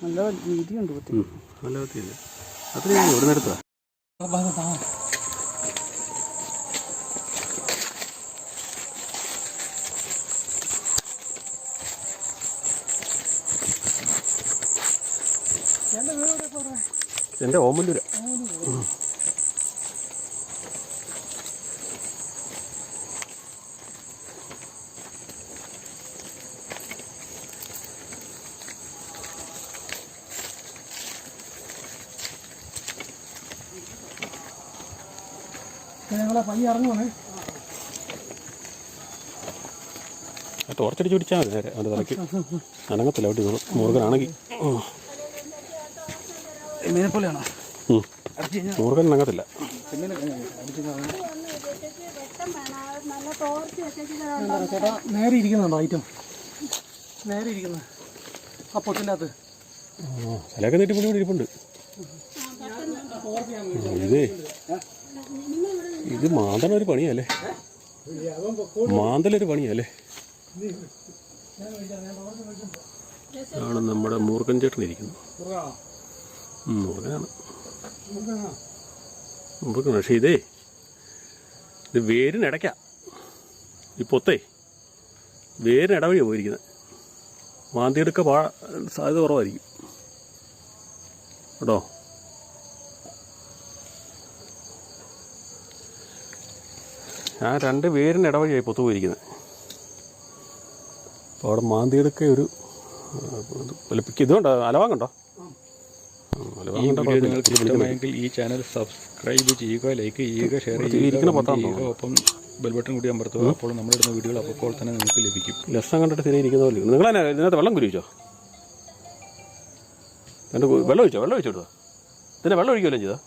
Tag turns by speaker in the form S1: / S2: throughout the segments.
S1: നല്ല വീതിയുണ്ട് കുത്തി.
S2: നല്ല കുത്തിയില്ല. അത്രയും ഒരു നേരത്താ എൻ്റെ ഓമല്ലൂര.
S1: ഞങ്ങളെ പയ്യ ഇറങ്ങുവാണേ.
S2: ടോർച്ചടിച്ച് പിടിച്ചാൽ മതി നേരെ അവൻ്റെ തലയ്ക്ക്. അനങ്ങത്തില്ല അവിടെ മുറുകനാണെങ്കിൽ.
S1: ചെമ്മീനെപ്പോലെയാണോ?
S2: മുറുകൻ അനങ്ങത്തില്ല.
S1: ചേട്ടാ നേരെ ഇരിക്കുന്നുണ്ടോ ഐറ്റം? നേരെ ഇരിക്കുന്നത് ആ പൊട്ടിൻ്റെ അകത്ത്
S2: ചിലയൊക്കെ നെട്ടിപ്പൊടി കൂടി ഇരിപ്പുണ്ട്. ഇത് മാന്തലൊരു പണിയല്ലേ, മാന്തലൊരു പണിയല്ലേ. ആണ് നമ്മുടെ മൂർഖൻ ചേട്ടൻ ഇരിക്കുന്നത്. മൂർഖനാണ്, മൂർഖനാണ്. പക്ഷേ ഇത് വേരിനിടയ്ക്കാ, ഈ പൊത്തേ വേരിനിടവഴിയാണ് പോയിരിക്കുന്നത്. മാന്തിയെടുക്ക സാധ്യത കുറവായിരിക്കും കേട്ടോ. ഞാൻ 2 വേരിന് ഇടവഴിയായി പൊത്തു പോയിരിക്കുന്നത്. അപ്പോൾ അവിടെ മാന്തിയെടുക്ക ഒരു ഇതുണ്ടോ, അലവാങ്ങുണ്ടോ?
S3: നിങ്ങൾക്ക് ഇഷ്ടമായെങ്കിൽ ഈ ചാനൽ സബ്സ്ക്രൈബ് ചെയ്യുക, ലൈക്ക് ചെയ്യുക, ഷെയർ ചെയ്യുക, ഒപ്പം ബെൽബട്ടൺ കൂടി അമർത്തുക. അപ്പോൾ നമ്മളിടുന്ന വീഡിയോകൾ അപ്പോൾ തന്നെ നിങ്ങൾക്ക് ലഭിക്കും.
S2: ലക്ഷം കണ്ടിട്ട് തിരിയിരിക്കുന്ന പോലെ. നിങ്ങൾ തന്നെ ഇതിനകത്ത് വെള്ളം കുരിച്ചോ? എൻ്റെ വെള്ളം ഒഴിച്ചോ? വെള്ളം ഒഴിച്ചോ? ഇതിനെ വെള്ളം ഒഴിക്കുമല്ലോ ചെയ്തോ?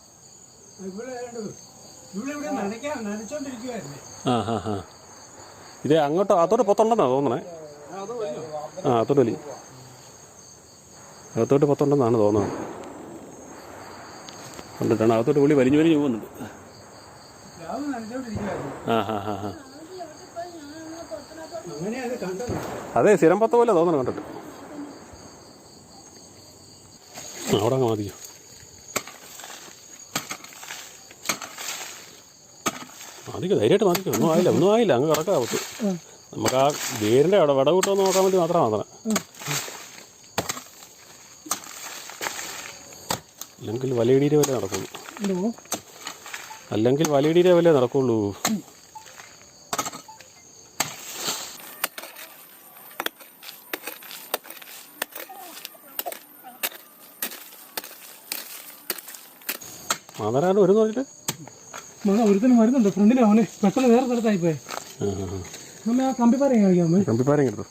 S2: ഇത് അങ്ങോട്ട് അകത്തോട്ട് പൊത്തുണ്ടെന്നാണ് തോന്നണേ. അകത്തോട്ട് വലി അകത്തോട്ട് പൊത്തുണ്ടെന്നാണ് തോന്നുന്നത്. കണ്ടിട്ടാണ് അകത്തോട്ട് വിളി വലിഞ്ഞു പോകുന്നുണ്ട്. അതെ, സ്ഥിരം പത്ത പോലെ തോന്നണം കണ്ടിട്ട്. അവിടെ അങ്ങ് മതിയോ? മതിക്കോ, ധൈര്യമായിട്ട് മതിക്കോ. ഒന്നും ആയില്ല അങ്ങ് കിടക്കാവത്ത്. നമുക്ക് ആ വേരിൻ്റെ അവിടെ വിടകൂട്ടമെന്ന് നോക്കാൻ വേണ്ടി മാത്രം മാത്രം. അല്ലെങ്കിൽ വലയിടീരെ വല്ലേ നടക്കുള്ളൂ. അല്ലെങ്കിൽ വലയിടീരെ വല്ലേ നടക്കുള്ളൂ. മാതരാണ്ട് വരുന്നു പറഞ്ഞിട്ട്
S1: ഒരുത്തനും വരുന്നുണ്ട് ഫ്രണ്ടിലെ. അവന് പെട്ടെന്ന് വേറെ സ്ഥലത്തായി പോയെ. നമ്മ ആ കമ്പിപ്പാരയും കാണിക്കാമേ.
S2: കമ്പിപ്പാരയും എടുത്തു.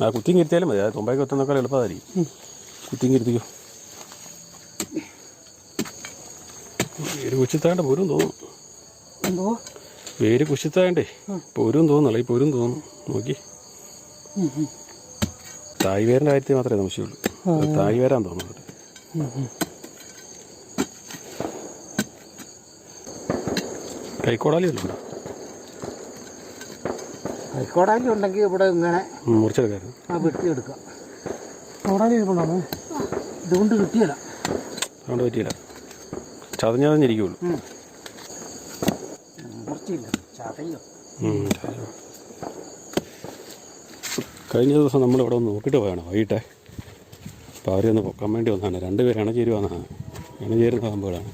S2: ആ കുത്തിയും കിരുത്തിയാലും മതി. തുമ്പായി കൊത്തുന്നൊക്കെ എളുപ്പമായിരിക്കും. കുത്തിയും കിരുത്തിക്കോ. വേര് കുശിത്താണ്ട് പോരും തോന്നുന്നു. വേര് കുശിത്താണ്ടേ പോരും തോന്നുന്നല്ല, ഈ പോരും തോന്നുന്നു. നോക്കി തായ് വേരിൻ്റെ കാര്യത്തിൽ മാത്രമേ സംശയമുള്ളൂ. തായ് വേരാൻ തോന്നുന്നുണ്ട്. കൈക്കോടാലി ഉണ്ടോ?
S1: കൈക്കോടാലി ഉണ്ടെങ്കിൽ ഇവിടെ ഇങ്ങനെ
S2: മുറിച്ചെടുക്കാം,
S1: വെട്ടിയെടുക്കാം. കോടാലി ഇരിപ്പുണ്ടോ? ഇതുകൊണ്ട് കിട്ടിയല്ല,
S2: അതുകൊണ്ട് പറ്റിയില്ല. ചതഞ്ഞിരിക്കുള്ളൂ. കഴിഞ്ഞ ദിവസം നമ്മളിവിടെ ഒന്ന് നോക്കിയിട്ട് പോയാണ് വൈകിട്ടേ. അപ്പോൾ അവരൊന്ന് പൊക്കാൻ വേണ്ടി വന്നതാണ്. 2 പേര് ഇണചേരുവാന്നാണ്. ഇണചേരുന്ന സംഭവമാണ്.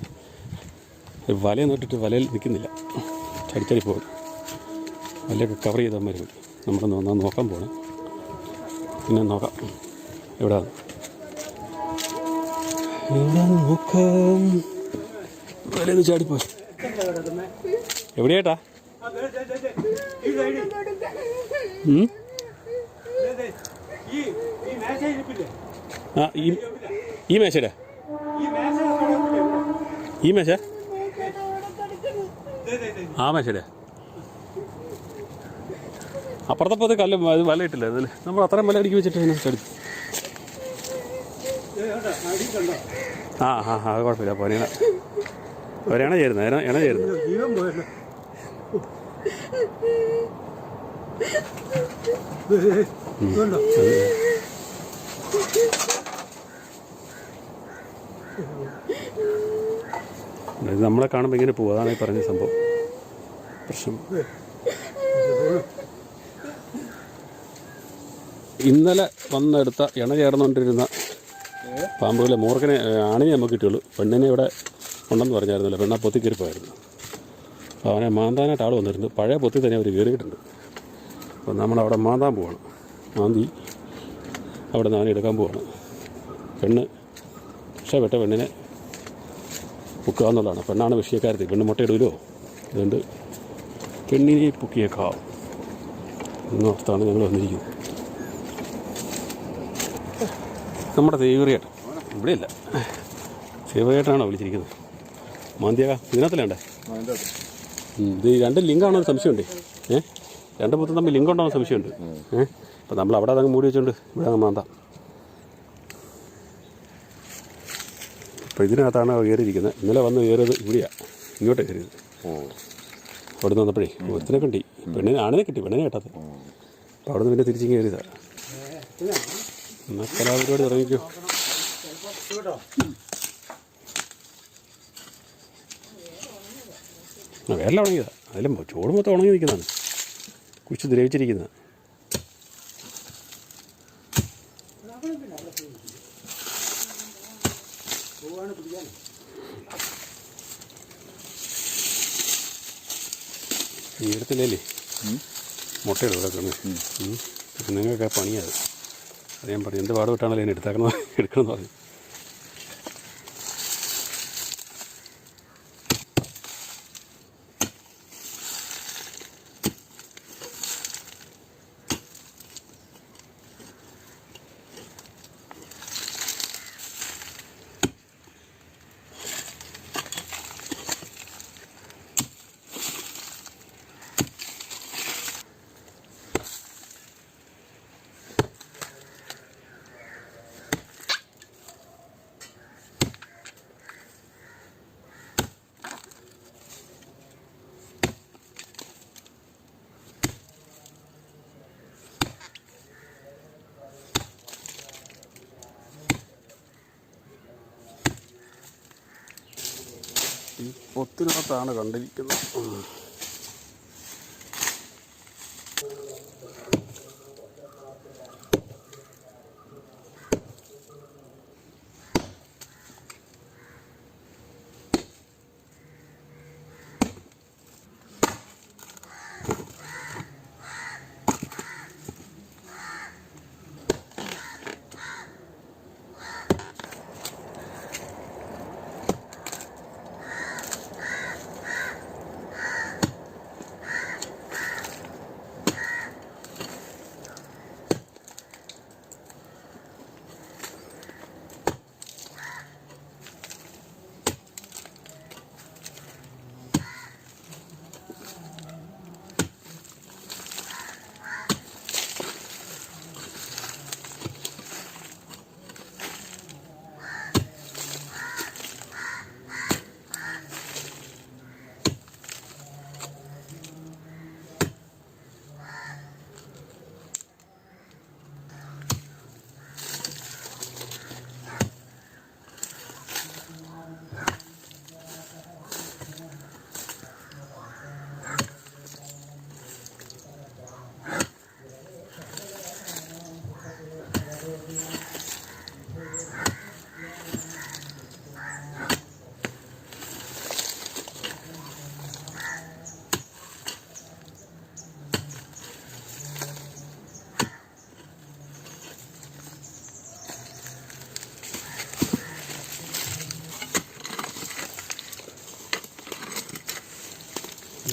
S2: വലയൊന്നും ഇട്ടിട്ട് വലയിൽ നിൽക്കുന്നില്ല, ചടിച്ചടി പോകും. വലയൊക്കെ കവർ ചെയ്ത് അമ്മ പോയി. നമ്മളൊന്ന് വന്നാൽ നോക്കാൻ പോകണം. പിന്നെ നോക്കാം എവിടെയാണ് നോക്കാം. വലയൊന്ന് ചാടിപ്പോയി. എവിടെയായിട്ടാ? ഈ മേശയുടെ ഈ മേശ ആ മേശയുടെ അപ്പുറത്തെ പോയത് കല്ല് അത് വല ഇട്ടില്ല. അതിൽ നമ്മൾ അത്രയും വല അടിക്കി വെച്ചിട്ട് ചടി. അത് കുഴപ്പമില്ല. പൊരിയണ ഒരെണ്ണ ചേരുന്നത്, എണ്ണ ചേരുന്നത്. ഇത് നമ്മളെ കാണുമ്പോൾ ഇങ്ങനെ പോകും. അതാണ് ഈ പറഞ്ഞ സംഭവം പ്രശ്നം. ഇന്നലെ വന്നെടുത്ത ഇണ ചേർന്നുകൊണ്ടിരുന്ന പാമ്പുകളെ മൂർഖനെ ആണിനെ നമുക്ക് കിട്ടിയുള്ളൂ. പെണ്ണിനെ ഇവിടെ ഉണ്ടെന്ന് പറഞ്ഞായിരുന്നല്ലോ. പെണ്ണ പൊത്തി കയറിപ്പോയായിരുന്നു. അപ്പോൾ അവനെ മാന്താനായിട്ട് ആൾ വന്നിരുന്നു. പഴയ പൊത്തി തന്നെ അവർ കയറിയിട്ടുണ്ട്. അപ്പോൾ നമ്മളവിടെ മാന്താൻ പോവാണ്. മാന്തി അവിടെ നിന്ന് അവനെ എടുക്കാൻ പോവാണ്. പെണ്ണ് രക്ഷപ്പെട്ട പെണ്ണിനെ പൊക്കുക എന്നുള്ളതാണ്. പെണ്ണാണ് വിഷയക്കാരത്തി. പെണ്ണ് മുട്ടയിടുമല്ലോ. അതുകൊണ്ട് പെണ്ണിനെ പൊക്കിയേക്കാം എന്നോർത്താണ് ഞങ്ങൾ വന്നിരിക്കുന്നത്. നമ്മുടെ സേവറിയായിട്ട് ഇവിടെയില്ല. സേവറിയായിട്ടാണോ വിളിച്ചിരിക്കുന്നത്? മാന്തിയാകാം ഇതിനകത്തല്ലേ? ഇത് രണ്ട് ലിങ്കാണോ എന്ന് സംശയമുണ്ട്. രണ്ട് പുത്തും തമ്മിൽ ലിങ്ക് ഉണ്ടോ എന്ന് സംശയമുണ്ട്. അപ്പം നമ്മൾ അവിടെ അതങ്ങ് മൂടി വെച്ചോണ്ട് ഇവിടെ അങ്ങ് മാന്താം. അപ്പോൾ ഇതിനകത്താണ് കയറിയിരിക്കുന്നത്. ഇന്നലെ വന്ന് കയറിയത് ഇവിടെയാണ്. ഇങ്ങോട്ട് കയറിയത്. അവിടെ നിന്ന് വന്നപ്പോഴേ ഒരുത്തിനെ കിട്ടി. പെണ്ണിനെ ആണിനെ കിട്ടി, പെണ്ണിനെ കേട്ടത്. അപ്പോൾ അവിടെ നിന്ന് പിന്നെ തിരിച്ച് കയറിയതാണ്. എന്നാൽ കലാപരിപാടി തുടങ്ങിക്കോ. വേറെ ഉണങ്ങിയതാണ്. അതിലും ചോട് മൊത്തം ഉണങ്ങി നിൽക്കുന്നതാണ്. കുഴിച്ച് ദ്രവിച്ചിരിക്കുന്നത്. ഈ ഇടത്തില്ലേ മുട്ടയുടെ കിടക്കുന്നത്. നിങ്ങൾക്കൊക്കെ പണിയത്. അത് ഞാൻ പറഞ്ഞു എന്ത് പാട് വിട്ടാണല്ലോ എന്നെ എടുക്കണമെന്ന് പറഞ്ഞു. ഈ പൊത്തിനകത്താണ് കണ്ടിരിക്കുന്നത്.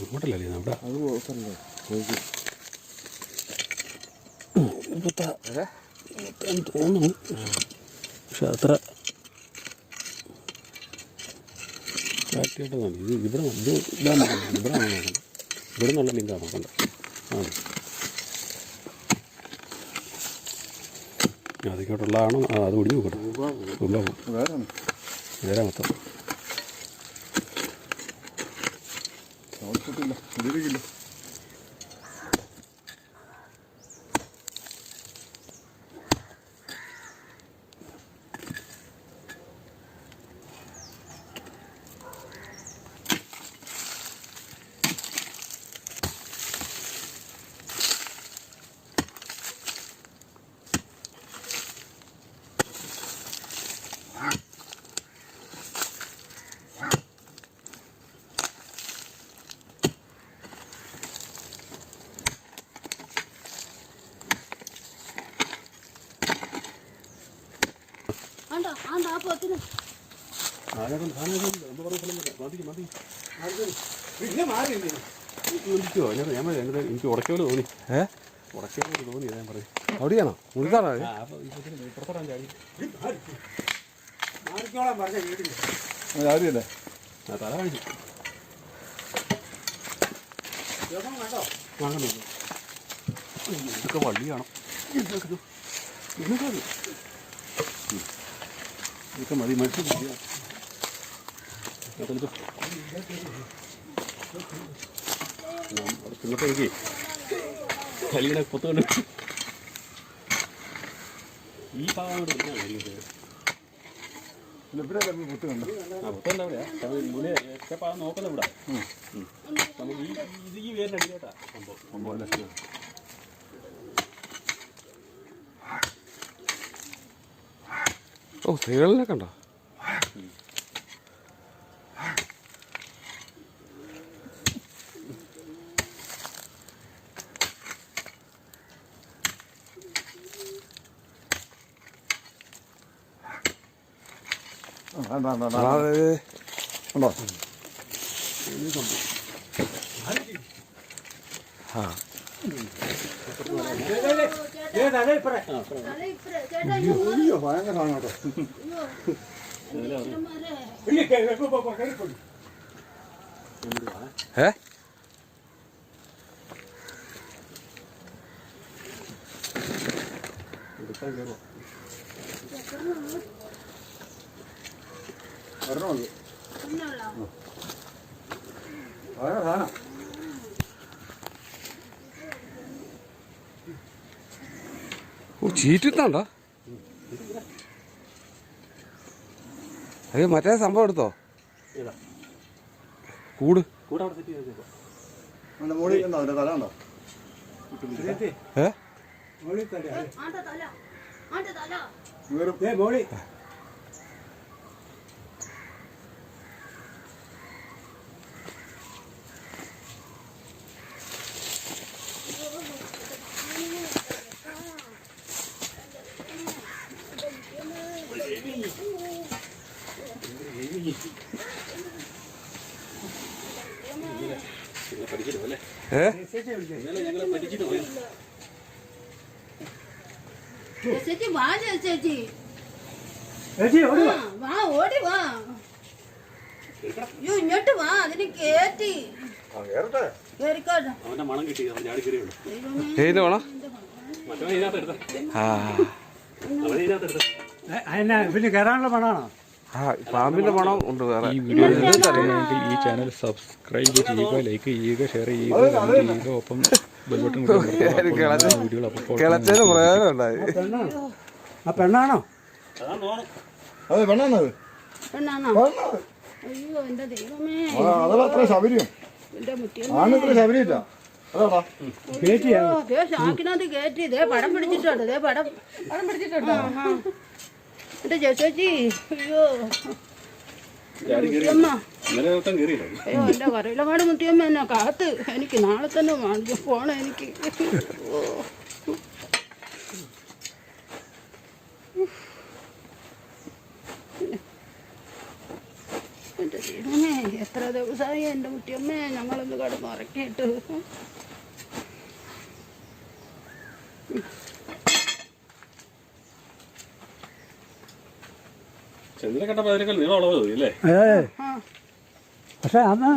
S2: ഇങ്ങോട്ടല്ലേ നമ്മുടെ തോന്നുന്നു. പക്ഷെ അത്ര ക്ലാരിറ്റിയായിട്ട് ഇത് ഇവിടെ ഇതാണ് ഇവിടെ നോക്കണം. ഇവിടെ നിന്നുള്ള ലിങ്കാണ് നോക്കണ്ട. ആണ് അതിങ്ങോട്ടുള്ളതാണോ? അത് ഒടിഞ്ഞു നോക്കട്ടെ. വേറെ മൊത്തം എനിക്ക് ഉടക്കോല് തോന്നി. ഉടക്കോല് തോന്നി ഞാൻ പറയും.
S4: അവിടെയാണോ മുഴുതാണോ?
S2: പുറത്തോടാൻ ചാടി.
S4: രാവിലെയല്ലേ
S2: തല കാണിച്ചു. ഇതൊക്കെ വള്ളിയാണോ? ഇതൊക്കെ മതി മനസ്സിലാക്കി പിന്നത്തെ എനിക്ക് കലിയുടെ കൊത്തുകൊണ്ട് ഈ ഭാഗം പുത്തണ്ട എവിടെയാ ഭാഗം നോക്കുന്ന ഇവിടെ നമുക്ക് ഈ വേരിന് അടിയിലോട്ടാ സംഭവം.
S4: ഓ സ്ത്രീകളിനെ കണ്ടോ? ഉണ്ടോ? ആ
S1: ഭയങ്കരമാണ് കേട്ടോ.
S4: ഓ ചീറ്റുന്നുണ്ടോ? അയ്യോ മറ്റേ സംഭവം എടുത്തോ? കൂട്
S1: മോളി
S5: ചേച്ചി വാ ചേച്ചി വാ ഓടി വാ. അയ്യോ ഇങ്ങോട്ട് വാ അതിന് കേറ്റി കേറിക്കോട്ടെ.
S2: അവന്റെ മണം കിട്ടി ചാടി കയറിയുള്ളൂ.
S4: ഏതിന്റെ വേണം?
S2: മറ്റവൻ ഇതിനകത്ത് എടുത്ത
S4: ആ
S2: അവൻ ഇതിനകത്ത് എടുത്ത
S1: പിന്നെ കയറാനുള്ള പണമാണോ?
S4: ആ പാമ്പിന്റെ മണം ഉണ്ട് വേറെ.
S3: ഈ വീഡിയോ ഇഷ്ടമായെങ്കിൽ ഈ ചാനൽ സബ്സ്ക്രൈബ് ചെയ്യുക, ലൈക്ക് ചെയ്യുക, ഷെയർ ചെയ്യുക, കമന്റ് ചെയ്യുക, ഒപ്പം ബെൽ ബട്ടൺ കൂടി വീഡിയോകൾ അപ്പോൾ
S4: കിളച്ചതിന് പ്രയോജനം ഉണ്ടായി.
S1: ആ പെണ്ണാണോ?
S4: അതെ പെണ്ണാണത്.
S5: പെണ്ണാണോ? അയ്യോ എന്റെ ദൈവമേ എന്റെ
S4: ശബരിയില്ല
S5: ഷാക്കിനകത്ത് കേറ്റി ദേ പടം പിടിച്ചിട്ടുണ്ട്. ദേ പടം പിടിച്ചിട്ടുണ്ടോ? എന്റെ ചേച്ചി അയ്യോ മുത്തിയമ്മ അയ്യോ എന്റെ കറിയിലങ്ങാട് മുത്തിയമ്മ എന്നെ കാത്ത്. എനിക്ക് നാളെ തന്നെ പോണം എനിക്ക്. എന്റെ ദൈവമേ എത്ര ദിവസമായി എന്റെ മുത്തിയമ്മ ഞങ്ങളൊന്ന് കടന്നുറക്കിയിട്ട്.
S2: ചെന്നിനെ കണ്ടപ്പോ അതിനേക്കാൾ നീളമുള്ളത് തോന്നി അല്ലേ?
S1: പക്ഷെ അന്ന്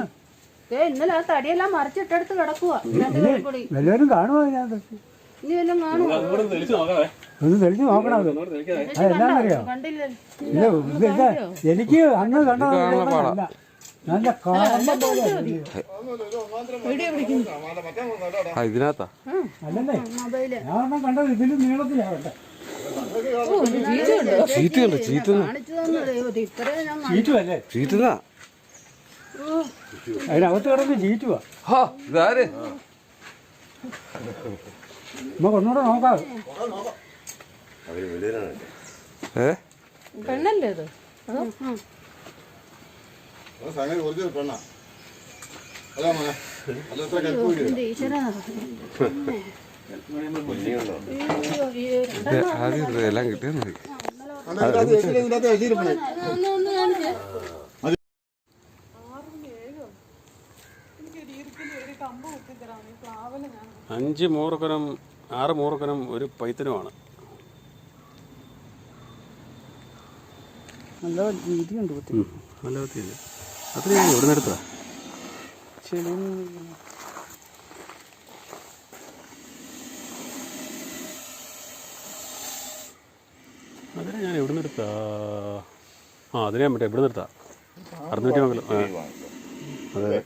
S5: ഇന്നലെ ആ തടിയെല്ലാം മറിച്ചിട്ടെടുത്ത് കിടക്കുക.
S1: എല്ലാവരും കാണുമോ അതിനകത്ത്?
S5: ഇനി വല്ലതും കാണുമോ?
S2: അങ്ങോട്ട് തെളിച്ച് നോക്കാവേ.
S1: ഒന്ന് തെളിഞ്ഞു നോക്കണം. അത് എന്താണെന്നറിയോ? എനിക്ക് അന്ന് കണ്ടത് നല്ല കാണുന്ന പോലെ
S4: ഇതിനകത്താ
S1: അല്ലല്ലേ ഞാൻ കണ്ടത് ഇതിലും നീളത്തിലാവട്ടെ.
S4: ചീറ്റ് കണ്ടോ? ചീറ്റുന്ന
S1: ചീറ്റുമല്ലേ?
S4: ചീറ്റുന്ന
S1: അതിനകത്ത് കിടന്ന് ചീറ്റുവാ.
S4: ഇതാര്
S1: നമുക്ക് ഒന്നുകൂടെ നോക്കാം.
S5: പെണ്ണല്ലേ ഇത്?
S4: ആദ്യം എല്ലാം കിട്ടിയാൽ മതി.
S2: അഞ്ച് മൂർഖനും 6 മൂർഖനും ഒരു പൈത്തനുമാണ്.
S1: നല്ല രീതിയുണ്ട്.
S2: നല്ല വൃത്തിയുണ്ട്. അത്ര എവിടെ നിന്ന് എടുത്തതാ? അതിനെ ഞാൻ എവിടെ നിന്ന് എടുത്താ? അതിനെ ഞാൻ എവിടെ നിന്ന് എടുത്താ? 600 മംഗലം. അതെ.